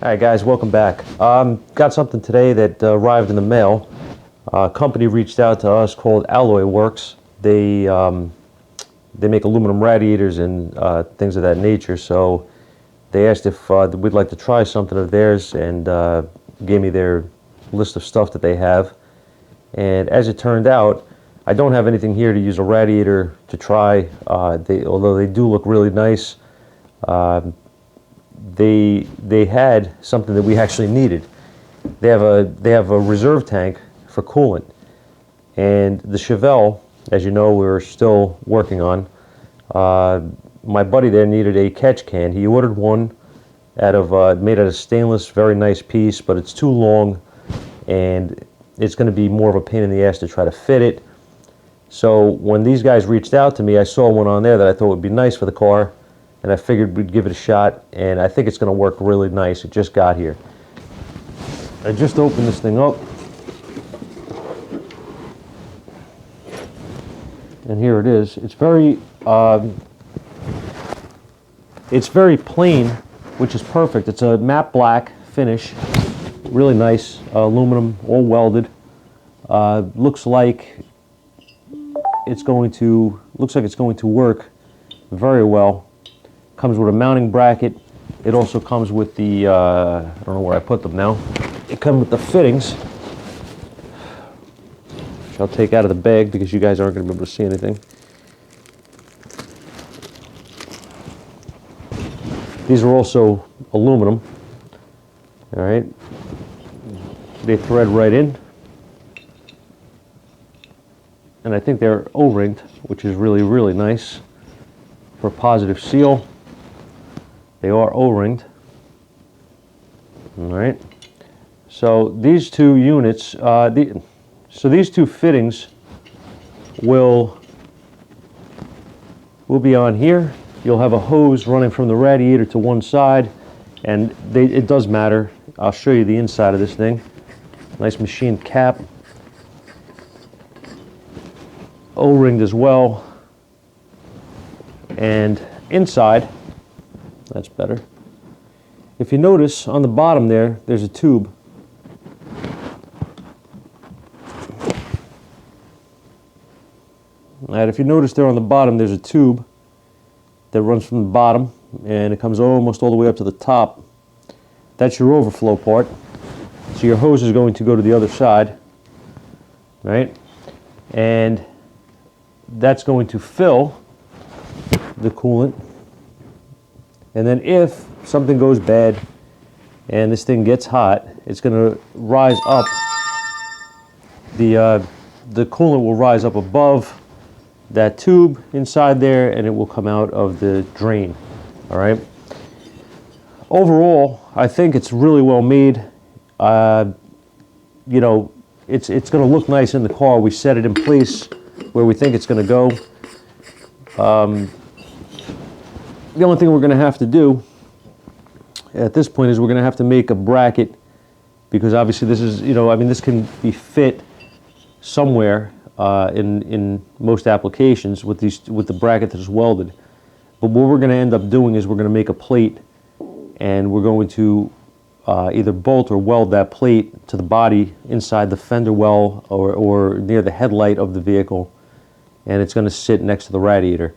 Alright guys, welcome back. Got something today that arrived in the mail. A company reached out to us called AlloyWorks. They make aluminum radiators and things of that nature, so they asked if we'd like to try something of theirs and gave me their list of stuff that they have. And as it turned out, I don't have anything here to use a radiator to try, although they do look really nice. They had something that we actually needed. They have a reserve tank for coolant, and the Chevelle, as you know, we're still working on. My buddy there needed a catch can. He ordered one made out of stainless, very nice piece, but it's too long, and it's going to be more of a pain in the ass to try to fit it. So when these guys reached out to me, I saw one on there that I thought would be nice for the car, and I figured we'd give it a shot, and I think it's going to work really nice. It just got here. I just opened this thing up, and here it is. It's very plain, which is perfect. It's a matte black finish, really nice, aluminum, all welded. Looks like it's going to work very well. Comes with a mounting bracket. It also comes with the I don't know where I put them now. It comes with the fittings, which I'll take out of the bag because you guys aren't going to be able to see anything. These are also aluminum. All right, they thread right in, and I think they're O-ringed, which is really, really nice for positive seal. They are O-ringed. All right. So these two units, these two fittings will be on here. You'll have a hose running from the radiator to one side, and it does matter. I'll show you the inside of this thing. Nice machined cap. O-ringed as well. And inside, that's better. If you notice on the bottom there's a tube. And if you notice there on the bottom, there's a tube that runs from the bottom, and it comes almost all the way up to the top. That's your overflow part. So your hose is going to go to the other side, right? And that's going to fill the coolant. And then if something goes bad and this thing gets hot, it's going to rise up. The coolant will rise up above that tube inside there, and it will come out of the drain. All right. Overall, I think it's really well made. You know, it's going to look nice in the car. We set it in place where we think it's going to go. The only thing we're going to have to do at this point is we're going to have to make a bracket, because obviously this is, you know, I mean, this can be fit somewhere in most applications with the bracket that is welded. But what we're going to end up doing is we're going to make a plate, and we're going to either bolt or weld that plate to the body inside the fender well or near the headlight of the vehicle, and it's going to sit next to the radiator.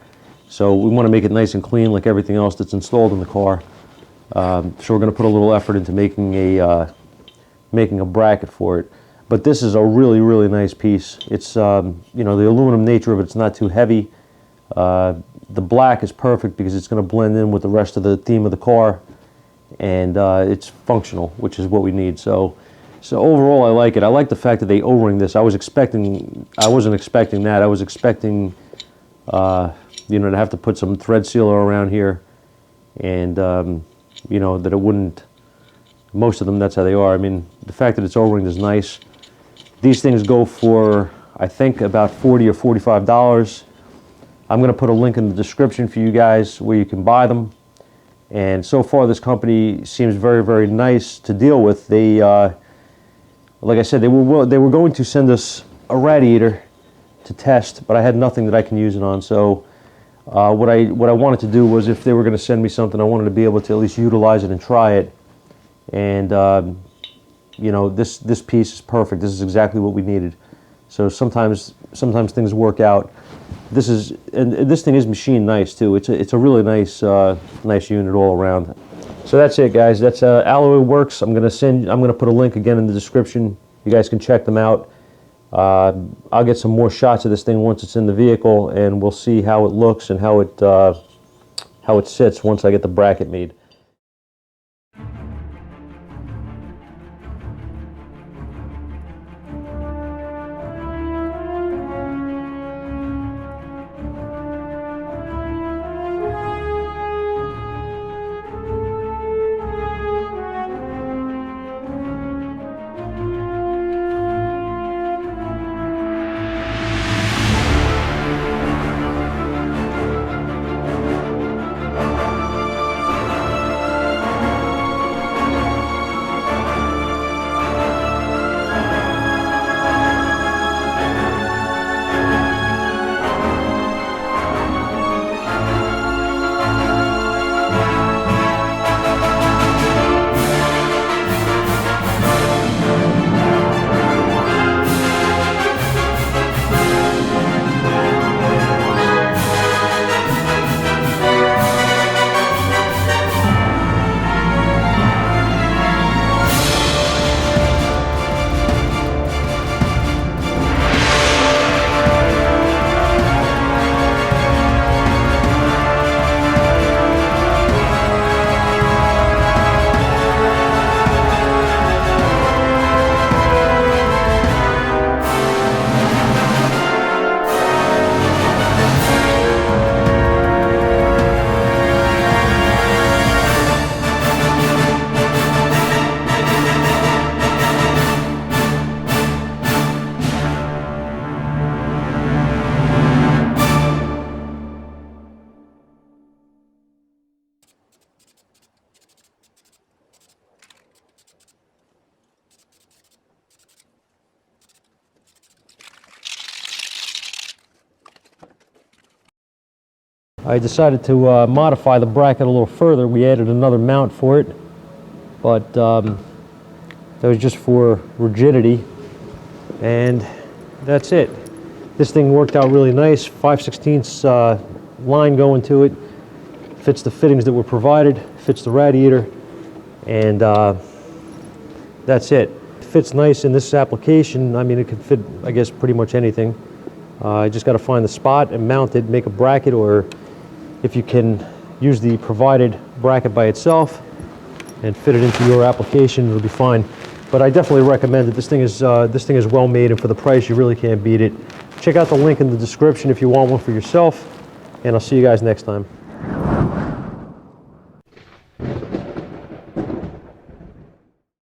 So we want to make it nice and clean like everything else that's installed in the car. So we're going to put a little effort into making a bracket for it. But this is a really, really nice piece. It's you know, the aluminum nature of it's not too heavy. The black is perfect because it's going to blend in with the rest of the theme of the car, and it's functional, which is what we need. So overall, I like it. I like the fact that they O-ring this. I wasn't expecting that. I was expecting you know, to have to put some thread sealer around here, and you know, that it wouldn't. Most of them, that's how they are. I mean, the fact that it's O-ringed is nice. These things go for, I think, about $40 or $45. I'm going to put a link in the description for you guys where you can buy them. And so far, this company seems very, very nice to deal with. They, like I said, they were going to send us a radiator to test, but I had nothing that I can use it on. So what I wanted to do was, if they were going to send me something, I wanted to be able to at least utilize it and try it. and you know, this piece is perfect. This is exactly what we needed. So sometimes things work out. And this thing is machined nice too. It's a really nice nice unit all around. So that's it, guys. That's AlloyWorks. I'm gonna put a link again in the description. You guys can check them out. I'll get some more shots of this thing once it's in the vehicle, and we'll see how it looks and how it sits once I get the bracket made. I decided to modify the bracket a little further. We added another mount for it, but that was just for rigidity, and that's it. This thing worked out really nice. 5/16 line going to it. Fits the fittings that were provided, fits the radiator, and that's it. It fits nice in this application. I mean, it can fit, I guess, pretty much anything. I just got to find the spot and mount it, make a bracket, or if you can use the provided bracket by itself and fit it into your application, it'll be fine. But I definitely recommend it. This thing is well made, and for the price, you really can't beat it. Check out the link in the description if you want one for yourself, and I'll see you guys next time.